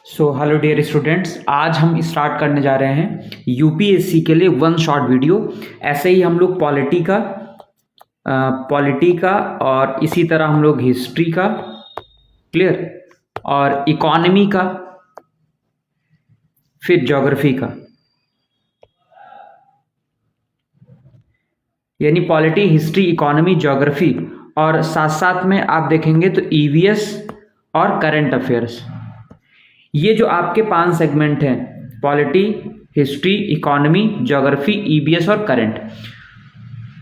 Hello dear students, आज हम start करने जा रहे हैं यूपीएससी के लिए वन शॉट वीडियो। ऐसे ही हम लोग पॉलिटी का और इसी तरह हम लोग हिस्ट्री का, क्लियर, और इकोनॉमी का, फिर ज्योग्राफी का, यानी पॉलिटी, हिस्ट्री, इकोनॉमी, ज्योग्राफी, और साथ साथ में आप देखेंगे तो ईवीएस और करंट अफेयर्स। ये जो आपके 5 सेगमेंट हैं, polity, history, economy, geography, EBS और करंट,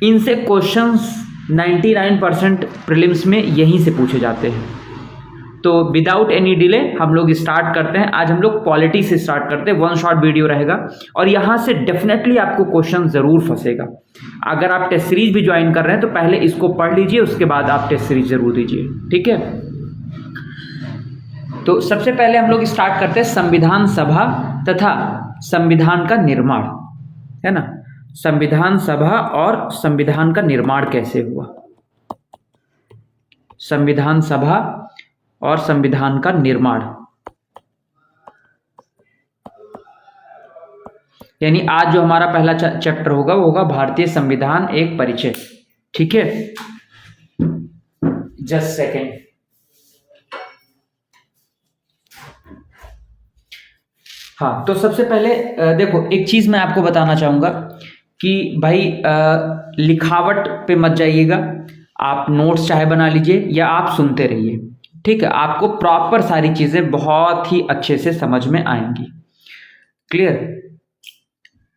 इनसे क्वेश्चंस 99% प्रीलिम्स में यहीं से पूछे जाते हैं। तो विदाउट एनी डिले हम लोग स्टार्ट करते हैं। आज हम लोग पॉलिटी से स्टार्ट करते हैं, वन शॉट वीडियो रहेगा और यहाँ से डेफिनेटली आपको क्वेश्चन ज़रूर फंसेगा। अगर आप टेस्ट सीरीज भी ज्वाइन कर रहे हैं तो पहले इसको पढ़ लीजिए, उसके बाद आप टेस्ट सीरीज जरूर दीजिए, ठीक है। तो सबसे पहले हम लोग स्टार्ट करते हैं संविधान सभा तथा संविधान का निर्माण, है ना। संविधान सभा और संविधान का निर्माण कैसे हुआ। संविधान सभा और संविधान का निर्माण, यानी आज जो हमारा पहला चैप्टर होगा वो होगा भारतीय संविधान एक परिचय, ठीक है। Just second. हाँ, तो सबसे पहले देखो, एक चीज मैं आपको बताना चाहूंगा कि भाई लिखावट पे मत जाइएगा, आप नोट्स चाहे बना लीजिए या आप सुनते रहिए, ठीक है। आपको प्रॉपर सारी चीजें बहुत ही अच्छे से समझ में आएंगी, क्लियर।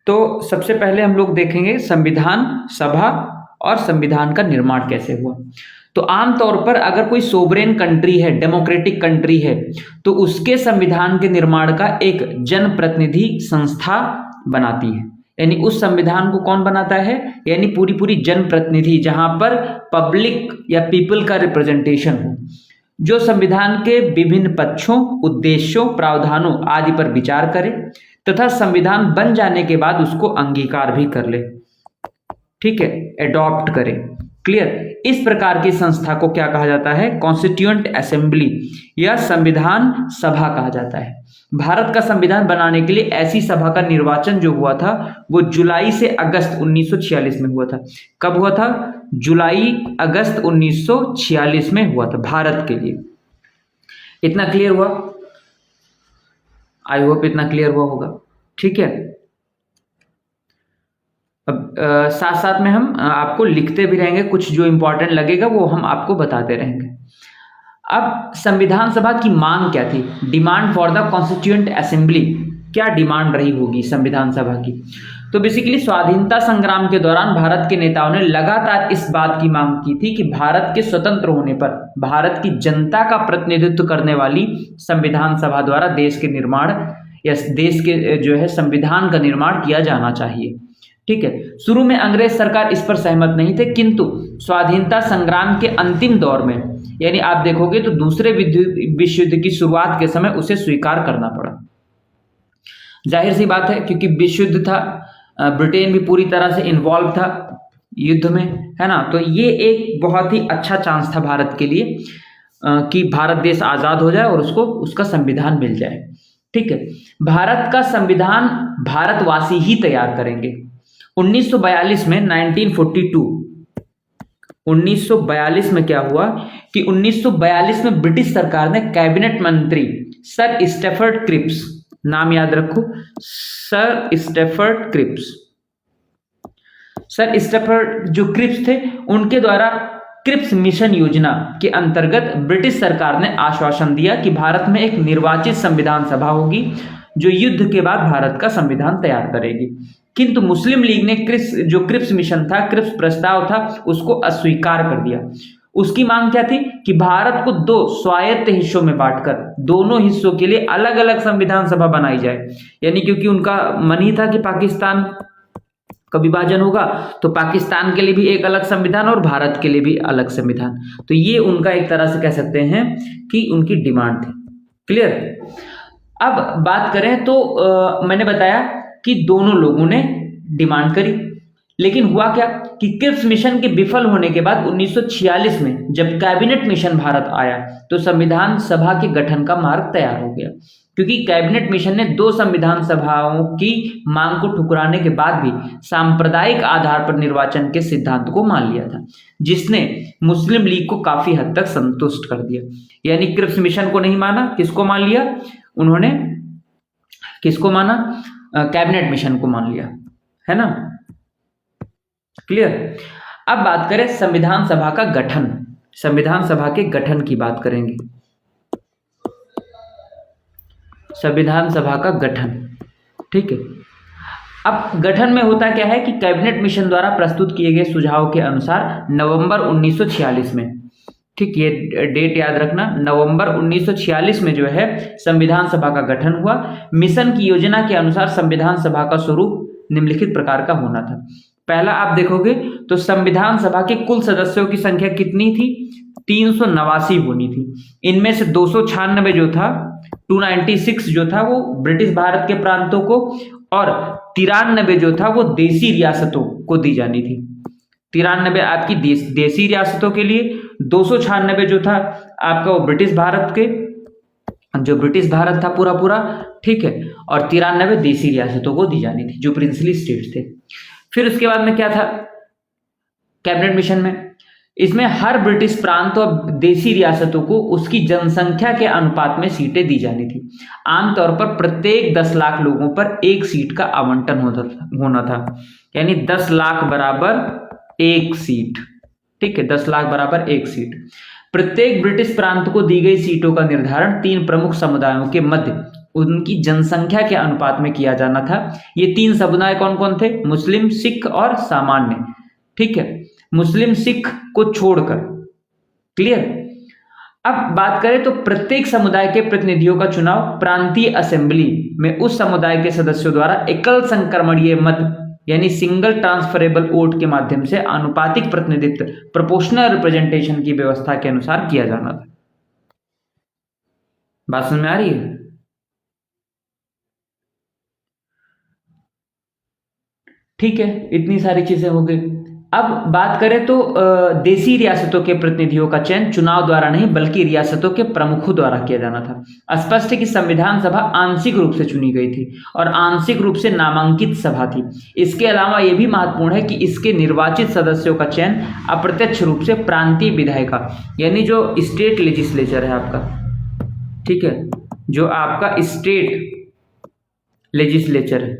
तो सबसे पहले हम लोग देखेंगे संविधान सभा और संविधान का निर्माण कैसे हुआ। तो आमतौर पर अगर कोई सोवरेन कंट्री है, डेमोक्रेटिक कंट्री है, तो उसके संविधान के निर्माण का एक जनप्रतिनिधि संस्था बनाती है। यानी उस संविधान को कौन बनाता है, यानी पूरी जनप्रतिनिधि, जहां पर पब्लिक या पीपल का रिप्रेजेंटेशन हो, जो संविधान के विभिन्न पक्षों, उद्देश्यों, प्रावधानों आदि पर विचार करे तथा संविधान बन जाने के बाद उसको अंगीकार भी कर ले, ठीक है, एडॉप्ट करे, क्लियर। इस प्रकार की संस्था को क्या कहा जाता है, कॉन्स्टिट्यूएंट असेंबली या संविधान सभा कहा जाता है। भारत का संविधान बनाने के लिए ऐसी सभा का निर्वाचन जो हुआ था वो जुलाई से अगस्त 1946 में हुआ था। कब हुआ था, जुलाई अगस्त 1946 में हुआ था भारत के लिए। इतना क्लियर हुआ, आई होप इतना क्लियर हुआ होगा, ठीक है। अब साथ साथ में हम आपको लिखते भी रहेंगे, कुछ जो इंपॉर्टेंट लगेगा वो हम आपको बताते रहेंगे। अब संविधान सभा की मांग क्या थी, demand for the constituent assembly, क्या डिमांड रही होगी संविधान सभा की। तो बेसिकली स्वाधीनता संग्राम के दौरान भारत के नेताओं ने लगातार इस बात की मांग की थी कि भारत के स्वतंत्र होने पर भारत की जनता का प्रतिनिधित्व करने वाली संविधान सभा द्वारा देश के निर्माण या देश के जो है संविधान का निर्माण किया जाना चाहिए, ठीक है। शुरू में अंग्रेज सरकार इस पर सहमत नहीं थे, किंतु स्वाधीनता संग्राम के अंतिम दौर में, यानी आप देखोगे तो दूसरे विश्व युद्ध की शुरुआत के समय उसे स्वीकार करना पड़ा। जाहिर सी बात है, क्योंकि विश्व युद्ध था, ब्रिटेन भी पूरी तरह से इन्वॉल्व था युद्ध में, है ना। तो ये एक बहुत ही अच्छा चांस था भारत के लिए कि भारत देश आजाद हो जाए और उसको उसका संविधान मिल जाए, ठीक है। भारत का संविधान भारतवासी ही तैयार करेंगे। 1942 में 1942 में क्या हुआ कि 1942 में ब्रिटिश सरकार ने कैबिनेट मंत्री सर स्टैफर्ड क्रिप्स, नाम याद रखो, sir Stafford Cripps, sir Stafford जो क्रिप्स थे, उनके द्वारा क्रिप्स मिशन योजना के अंतर्गत ब्रिटिश सरकार ने आश्वासन दिया कि भारत में एक निर्वाचित संविधान सभा होगी जो युद्ध के बाद भारत का संविधान तैयार करेगी। किंतु मुस्लिम लीग ने क्रिप्स मिशन था, क्रिप्स प्रस्ताव था, उसको अस्वीकार कर दिया। उसकी मांग क्या थी कि भारत को 2 स्वायत्त हिस्सों में बांटकर दोनों हिस्सों के लिए अलग अलग संविधान सभा बनाई जाए। यानी क्योंकि उनका मन ही था कि पाकिस्तान का विभाजन होगा तो पाकिस्तान के लिए भी एक अलग संविधान और भारत के लिए भी अलग संविधान। तो ये उनका एक तरह से कह सकते हैं कि उनकी डिमांड थी, क्लियर। अब बात करें तो मैंने बताया कि दोनों लोगों ने डिमांड करी, लेकिन हुआ क्या कि क्रिप्स मिशन के विफल होने के बाद 1946 में जब कैबिनेट मिशन भारत आया तो संविधान सभा के गठन का मार्ग तैयार हो गया। क्योंकि कैबिनेट मिशन ने 2 संविधान सभाओं की मांग को ठुकराने के बाद भी सांप्रदायिक आधार पर निर्वाचन के सिद्धांत को मान लिया था, जिसने मुस्लिम लीग को काफी हद तक संतुष्ट कर दिया। यानी क्रिप्स मिशन को नहीं माना, किसको मान लिया उन्होंने, किसको माना, कैबिनेट मिशन को मान लिया, है ना, क्लियर। अब बात करें संविधान सभा का गठन, संविधान सभा के गठन की बात करेंगे। संविधान सभा का गठन, ठीक है। अब गठन में होता क्या है कि कैबिनेट मिशन द्वारा प्रस्तुत किए गए सुझाव के अनुसार नवंबर 1946 में, ठीक, ये डेट याद रखना, नवंबर 1946 में जो है संविधान सभा का गठन हुआ। मिशन की योजना के अनुसार संविधान सभा का स्वरूप निम्नलिखित प्रकार का होना था। पहला आप देखोगे तो संविधान सभा के कुल सदस्यों की संख्या कितनी थी, 389 होनी थी। इनमें से 296 जो था, 296 जो था वो ब्रिटिश भारत के प्रांतों को, और 93 जो था वो देसी रियासतों को दी जानी थी। 93 आपकी देसी रियासतों के लिए, 296 जो था आपका वो ब्रिटिश भारत के, जो ब्रिटिश भारत था पूरा पूरा, ठीक है, और 93 देसी रियासतों को दी जानी थी जो प्रिंसली स्टेट्स थे। फिर उसके बाद में क्या था कैबिनेट मिशन में, इसमें हर ब्रिटिश प्रांत और देसी रियासतों को उसकी जनसंख्या के अनुपात में सीटें दी जानी थी। आमतौर पर प्रत्येक 10 लाख लोगों पर 1 सीट का आवंटन होना था, यानी 10 लाख बराबर 1 सीट, ठीक है, 10 लाख बराबर 1 सीट। प्रत्येक ब्रिटिश प्रांत को दी गई सीटों का निर्धारण 3 प्रमुख समुदायों के मध्य उनकी जनसंख्या के अनुपात में किया जाना था। ये 3 समुदाय कौन कौन थे, मुस्लिम, सिख और सामान्य, ठीक है, मुस्लिम सिख को छोड़कर, क्लियर। अब बात करें तो प्रत्येक समुदाय के प्रतिनिधियों का चुनाव प्रांतीय असेंबली में उस समुदाय के सदस्यों द्वारा एकल संक्रमणीय मत यानी सिंगल ट्रांसफरेबल वोट के माध्यम से आनुपातिक प्रतिनिधित्व प्रोपोर्शनल रिप्रेजेंटेशन की व्यवस्था के अनुसार किया जाना था। बात समझ में आ रही है? ठीक है, इतनी सारी चीजें हो गई। अब बात करें तो देसी रियासतों के प्रतिनिधियों का चयन चुनाव द्वारा नहीं बल्कि रियासतों के प्रमुखों द्वारा किया जाना था। स्पष्ट है कि संविधान सभा आंशिक रूप से चुनी गई थी और आंशिक रूप से नामांकित सभा थी। इसके अलावा यह भी महत्वपूर्ण है कि इसके निर्वाचित सदस्यों का चयन अप्रत्यक्ष रूप से प्रांतीय विधायिका यानी जो स्टेट लेजिस्लेचर है आपका, ठीक है, जो आपका स्टेट लेजिस्लेचर है,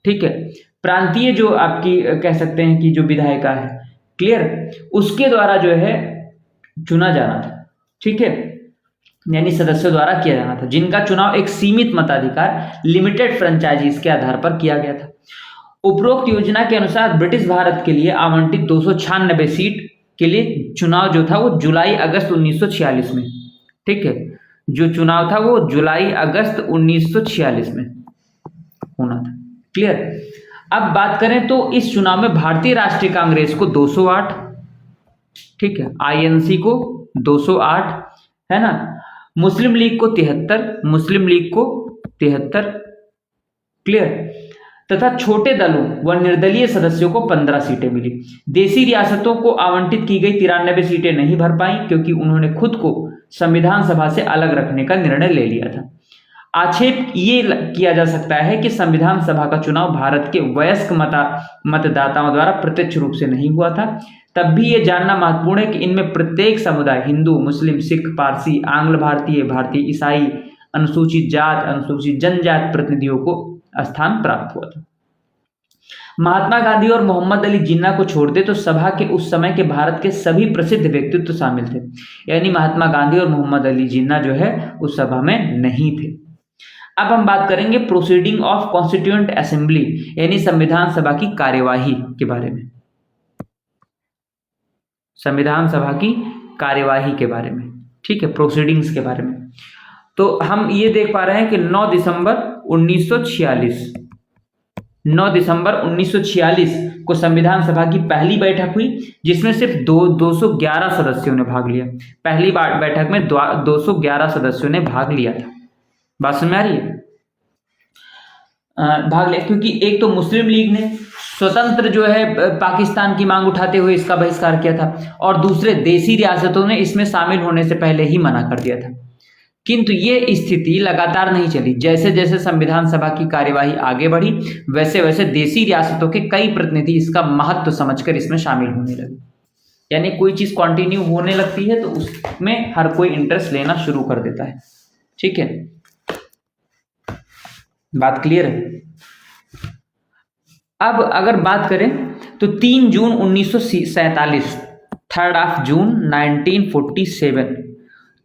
ठीक है, प्रांतीय जो आपकी कह सकते हैं कि जो विधायिका है, क्लियर, उसके द्वारा जो है चुना जाना था, ठीक है, यानी सदस्यों द्वारा किया जाना था, जिनका चुनाव एक सीमित मताधिकार लिमिटेड फ्रेंचाइजीज के आधार पर किया गया था। उपरोक्त योजना के अनुसार ब्रिटिश भारत के लिए आवंटित 296 सीट के लिए चुनाव जो था वो जुलाई अगस्त 1946 में, ठीक है, जो चुनाव था वो जुलाई अगस्त 1946 में होना था, क्लियर। अब बात करें तो इस चुनाव में भारतीय राष्ट्रीय कांग्रेस को 208, ठीक है, आईएनसी को 208, है ना, मुस्लिम लीग को 73, मुस्लिम लीग को 73, क्लियर, तथा छोटे दलों व निर्दलीय सदस्यों को 15 सीटें मिली। देसी रियासतों को आवंटित की गई 93 सीटें नहीं भर पाई क्योंकि उन्होंने खुद को संविधान सभा से अलग रखने का निर्णय ले लिया था। आक्षेप ये किया जा सकता है कि संविधान सभा का चुनाव भारत के वयस्क मतदाताओं द्वारा प्रत्यक्ष रूप से नहीं हुआ था। तब भी ये जानना महत्वपूर्ण है कि इनमें प्रत्येक समुदाय हिंदू, मुस्लिम, सिख, पारसी, आंग्ल भारतीय, भारतीय ईसाई, अनुसूचित जात, अनुसूचित जनजाति प्रतिनिधियों को स्थान प्राप्त हुआ था। महात्मा गांधी और मोहम्मद अली जिन्ना को छोड़ दे तो सभा के उस समय के भारत के सभी प्रसिद्ध व्यक्तित्व शामिल थे, यानी महात्मा गांधी और मोहम्मद अली जिन्ना जो है उस सभा में नहीं थे। अब हम बात करेंगे प्रोसीडिंग ऑफ कॉन्स्टिट्यूएंट असेंबली यानी संविधान सभा की कार्यवाही के बारे में, संविधान सभा की कार्यवाही के बारे में, ठीक है, प्रोसीडिंग्स के बारे में। तो हम ये देख पा रहे हैं कि 9 दिसंबर 1946 को संविधान सभा की पहली बैठक हुई जिसमें सिर्फ 211 सदस्यों ने भाग लिया। पहली बार बैठक में 211 सदस्यों ने भाग लिया था। बात समझ में आ रही है? भाग लिया क्योंकि एक तो मुस्लिम लीग ने स्वतंत्र जो है पाकिस्तान की मांग उठाते हुए इसका बहिष्कार किया था और दूसरे देसी रियासतों ने इसमें शामिल होने से पहले ही मना कर दिया था, किंतु ये स्थिति लगातार नहीं चली। जैसे जैसे संविधान सभा की कार्यवाही आगे बढ़ी, वैसे वैसे देशी रियासतों के कई प्रतिनिधि इसका महत्व समझकर इसमें शामिल होने लगे। यानी कोई चीज कंटिन्यू होने लगती है तो उसमें हर कोई इंटरेस्ट लेना शुरू कर देता है। ठीक है, बात क्लियर है। अब अगर बात करें तो 3 जून 1947, 3 जून 1947,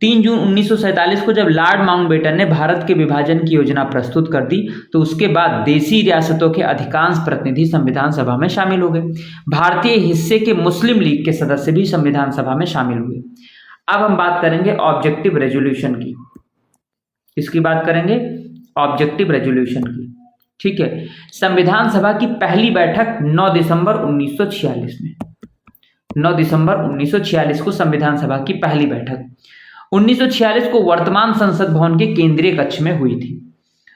3 जून 1947 को जब लॉर्ड माउंटबेटन ने भारत के विभाजन की योजना प्रस्तुत कर दी तो उसके बाद देशी रियासतों के अधिकांश प्रतिनिधि संविधान सभा में शामिल हो गए। भारतीय हिस्से के मुस्लिम लीग के सदस्य भी संविधान सभा में शामिल हुए। अब हम बात करेंगे ऑब्जेक्टिव रेजोल्यूशन की। इसकी बात करेंगे ऑब्जेक्टिव रेजोल्यूशन की। ठीक है, संविधान सभा की पहली बैठक 9 दिसंबर 1946 में, 9 दिसंबर 1946 को संविधान सभा की पहली बैठक 1946 को वर्तमान संसद भवन के केंद्रीय कक्ष में हुई थी।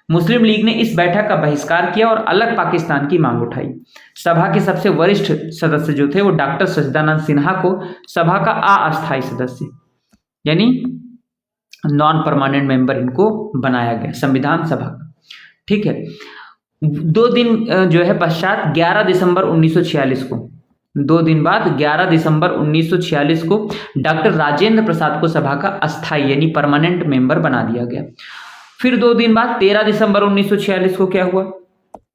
मुस्लिम लीग ने इस बैठक का बहिष्कार किया और अलग पाकिस्तान की मांग उठाई। सभा के सबसे वरिष्ठ सदस्य जो थे वो डॉक्टर सच्चिदानंद सिन्हा को सभा का अस्थायी सदस्य यानी नॉन परमानेंट मेंबर इनको बनाया गया संविधान सभा का। ठीक है, 2 दिन जो है पश्चात 11 दिसंबर 1946 को, 2 दिन बाद 11 दिसंबर 1946 को डॉक्टर राजेंद्र प्रसाद को सभा का अस्थायी यानी परमानेंट मेंबर बना दिया गया। फिर 2 दिन बाद 13 दिसंबर 1946 को क्या हुआ,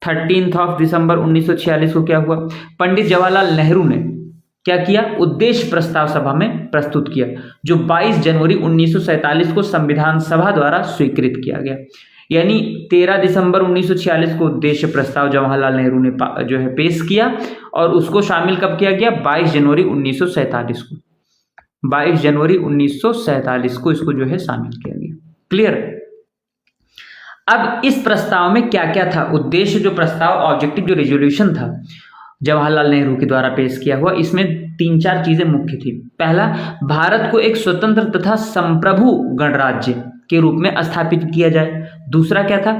13 दिसंबर 1946 को क्या हुआ, पंडित जवाहरलाल नेहरू ने क्या किया, उद्देश्य प्रस्ताव सभा में प्रस्तुत किया, जो 22 जनवरी 1947 को संविधान सभा द्वारा स्वीकृत किया गया। यानी 13 दिसंबर 1946 को उद्देश्य प्रस्ताव जवाहरलाल नेहरू ने जो है पेश किया और उसको शामिल कब किया गया, 22 जनवरी 1947 को, 22 जनवरी 1947 को इसको जो है शामिल किया गया। क्लियर। अब इस प्रस्ताव में क्या क्या था, उद्देश्य जो प्रस्ताव ऑब्जेक्टिव जो रेजोल्यूशन था जवाहरलाल नेहरू के द्वारा पेश किया हुआ, इसमें 3-4 चीजें मुख्य थी। पहला, भारत को एक स्वतंत्र तथा संप्रभु गणराज्य के रूप में स्थापित किया जाए। दूसरा क्या था,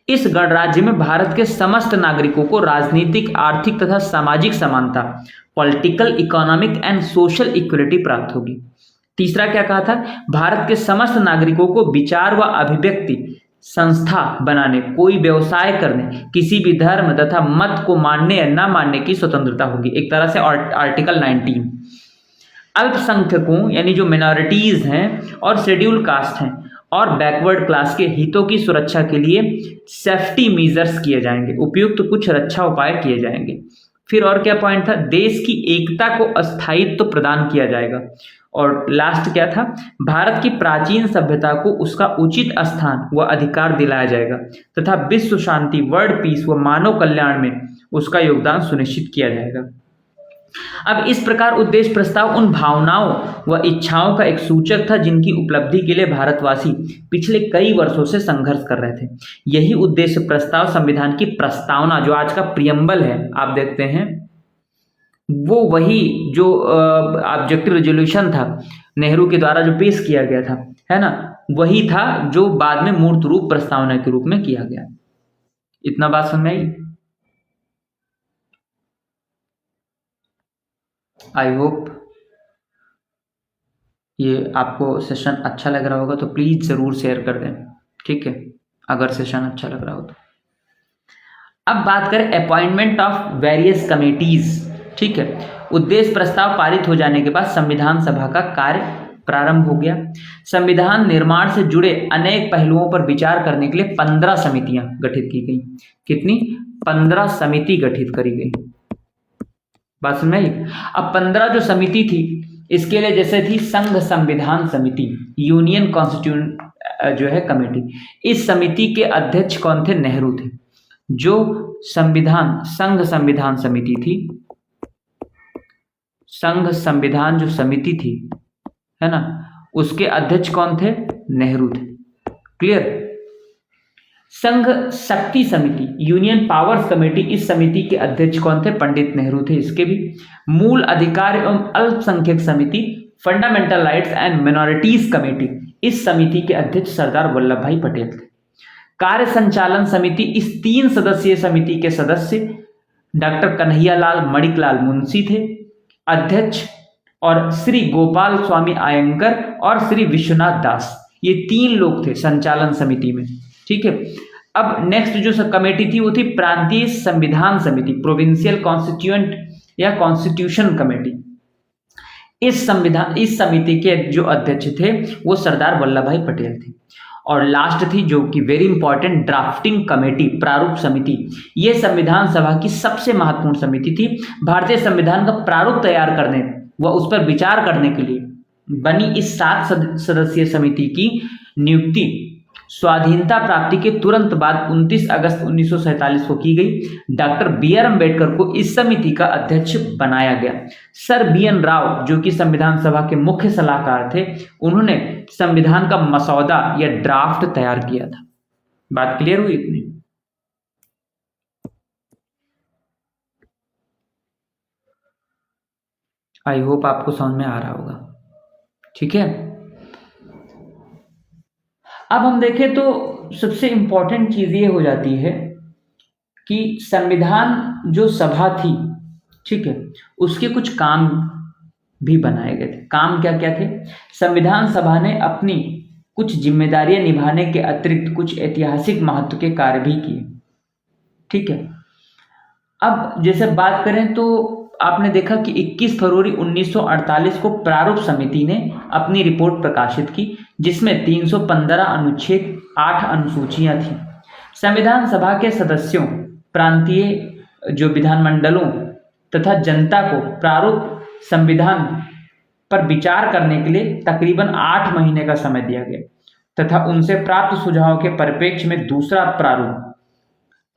इस गणराज्य में भारत के समस्त नागरिकों को राजनीतिक, आर्थिक तथा सामाजिक समानता, political, economic and social equality प्राप्त होगी। तीसरा क्या कहा था, भारत के समस्त नागरिकों को विचार व अभिव्यक्ति संस्था बनाने, कोई व्यवसाय करने, किसी भी धर्म तथा मत को मानने या न मानने की स्वतंत्रता होगी। एक तरह से आर्टिकल 19। अल्पसंख्यकों यानी जो मिनॉरिटीज हैं और शेड्यूल कास्ट हैं और बैकवर्ड क्लास के हितों की सुरक्षा के लिए सेफ्टी मेजर्स किए जाएंगे, उपयुक्त कुछ रक्षा उपाय किए जाएंगे। फिर और क्या पॉइंट था, देश की एकता को अस्थायित्व प्रदान किया जाएगा। और लास्ट क्या था, भारत की प्राचीन सभ्यता को उसका उचित स्थान व अधिकार दिलाया जाएगा तथा विश्व शांति, वर्ल्ड पीस व मानव कल्याण में उसका योगदान सुनिश्चित किया जाएगा। अब इस प्रकार उद्देश्य प्रस्ताव उन भावनाओं व इच्छाओं का एक सूचक था जिनकी उपलब्धि के लिए भारतवासी पिछले कई वर्षों से संघर्ष कर रहे थे। यही उद्देश्य प्रस्ताव संविधान की प्रस्तावना जो आज का प्रियम्बल है, आप देखते हैं वो वही जो ऑब्जेक्टिव रेजोल्यूशन था नेहरू के द्वारा जो पेश किया गया था, है ना, वही था जो बाद में मूर्त रूप प्रस्तावना के रूप में किया गया। इतना बात समझ में आई? आई होप ये आपको सेशन अच्छा लग रहा होगा, तो प्लीज जरूर शेयर कर दें। ठीक है, अगर सेशन अच्छा लग रहा हो तो। अब बात करें अपॉइंटमेंट ऑफ वेरियस कमेटीज। ठीक है, उद्देश्य प्रस्ताव पारित हो जाने के बाद संविधान सभा का कार्य प्रारंभ हो गया। संविधान निर्माण से जुड़े अनेक पहलुओं पर विचार करने के लिए 15 समितियां गठित की गई। कितनी? 15 समिति गठित करी गई। बात समझ में आई? अब 15 जो समिति थी इसके लिए जैसे थी संघ संविधान समिति, यूनियन कॉन्स्टिट्यूशन जो है कमेटी। इस समिति के अध्यक्ष कौन थे? नेहरू थे। जो संघ संविधान समिति थी, संघ संविधान जो समिति थी, है ना, उसके अध्यक्ष कौन थे? नेहरू थे। क्लियर? संघ शक्ति समिति, यूनियन पावर्स कमेटी, इस समिति के अध्यक्ष कौन थे? पंडित नेहरू थे। इसके भी मूल अधिकार एवं अल्पसंख्यक समिति, फंडामेंटल राइट्स एंड मिनॉरिटीज कमेटी, इस समिति के अध्यक्ष सरदार वल्लभ भाई पटेल थे। कार्य संचालन समिति, इस 3 सदस्यीय समिति के सदस्य डॉक्टर कन्हैयालाल मणिकलाल मुंशी थे अध्यक्ष, और श्री गोपाल स्वामी आयंगर और श्री विश्वनाथ दास, ये 3 लोग थे संचालन समिति में। ठीक है, अब नेक्स्ट जो कमेटी थी वो थी प्रांतीय संविधान समिति, प्रोविंशियल कॉन्स्टिट्यूएंट या कॉन्स्टिट्यूशन कमेटी। इस समिति के जो अध्यक्ष थे वो सरदार वल्लभ भाई पटेल थे। और लास्ट थी जो कि वेरी इंपॉर्टेंट, ड्राफ्टिंग कमेटी, प्रारूप समिति। ये संविधान सभा की सबसे महत्वपूर्ण समिति थी। भारतीय संविधान का प्रारूप तैयार करने व उस पर विचार करने के लिए बनी इस 7 सदस्यीय समिति की नियुक्ति स्वाधीनता प्राप्ति के तुरंत बाद 29 अगस्त 1947 को की गई। Doctor B R. अम्बेडकर को इस समिति का अध्यक्ष बनाया गया। Sir BN. राव जो कि संविधान सभा के मुख्य सलाहकार थे, उन्होंने संविधान का मसौदा या ड्राफ्ट तैयार किया था। बात क्लियर हुई इतनी? आई होप आपको समझ में आ रहा होगा। ठीक है, अब हम देखें तो सबसे इंपॉर्टेंट चीज ये हो जाती है कि संविधान जो सभा थी, ठीक है, उसके कुछ काम भी बनाए गए थे। काम क्या क्या थे? संविधान सभा ने अपनी कुछ जिम्मेदारियां निभाने के अतिरिक्त कुछ ऐतिहासिक महत्व के कार्य भी किए। ठीक है, अब जैसे बात करें तो आपने देखा कि 21 फरवरी 1948 को प्रारूप समिति ने अपनी रिपोर्ट प्रकाशित की, जिसमें 315 अनुच्छेद, 8 अनुसूचियां थी। संविधान सभा के सदस्यों, प्रांतीय जो विधानमंडलों तथा जनता को प्रारूप संविधान पर विचार करने के लिए तकरीबन 8 महीने का समय दिया गया तथा उनसे प्राप्त सुझावों के परिप्रेक्ष्य में दूसरा प्रारूप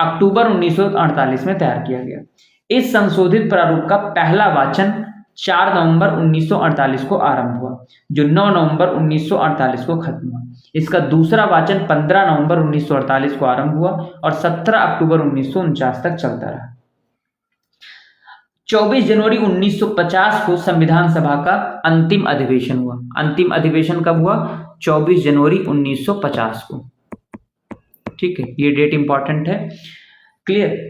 अक्टूबर 1948 में तैयार किया गया। इस संशोधित प्रारूप का पहला वाचन 4 नवंबर 1948 को आरंभ हुआ, जो 9 नवंबर 1948 को खत्म हुआ। इसका दूसरा वाचन 15 नवंबर 1948 को आरंभ हुआ और 17 अक्टूबर 1949 तक चलता रहा। 24 जनवरी 1950 को संविधान सभा का अंतिम अधिवेशन हुआ। अंतिम अधिवेशन कब हुआ? 24 जनवरी 1950 को। ठीक है, ये डेट इंपॉर्टेंट है। क्लियर?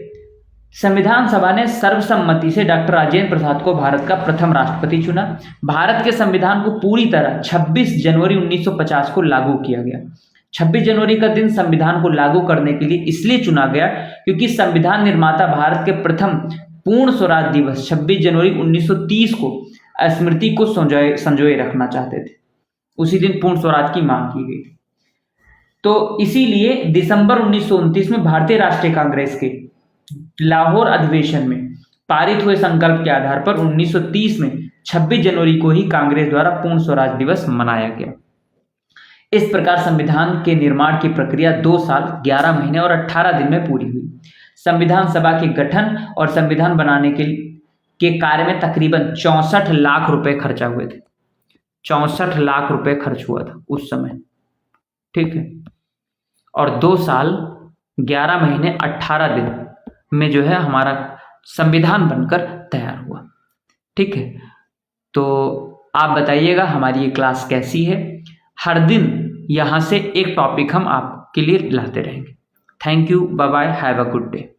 संविधान सभा ने सर्वसम्मति से डॉक्टर राजेंद्र प्रसाद को भारत का प्रथम राष्ट्रपति चुना। भारत के संविधान को पूरी तरह 26 जनवरी 1950 को लागू किया गया। 26 जनवरी का दिन संविधान को लागू करने के लिए इसलिए चुना गया क्योंकि संविधान निर्माता भारत के प्रथम पूर्ण स्वराज दिवस 26 जनवरी 1930 को स्मृति को संजोए रखना चाहते थे। उसी दिन पूर्ण स्वराज की मांग की गई थी। तो इसीलिए दिसंबर 1929 में भारतीय राष्ट्रीय कांग्रेस के लाहौर अधिवेशन में पारित हुए संकल्प के आधार पर 1930 में 26 जनवरी को ही कांग्रेस द्वारा पूर्ण स्वराज दिवस मनाया गया। इस प्रकार संविधान के निर्माण की प्रक्रिया 2 साल 11 महीने और 18 दिन में पूरी हुई। संविधान सभा के गठन और संविधान बनाने के कार्य में तकरीबन 64 लाख रुपए खर्चा हुए थे। 64 लाख रुपए खर्च हुआ था उस समय। ठीक है, और 2 साल 11 महीने 18 दिन में जो है हमारा संविधान बनकर तैयार हुआ। ठीक है, तो आप बताइएगा हमारी ये क्लास कैसी है। हर दिन यहाँ से एक टॉपिक हम आपके लिए लाते रहेंगे। Thank you, bye bye, have a good day.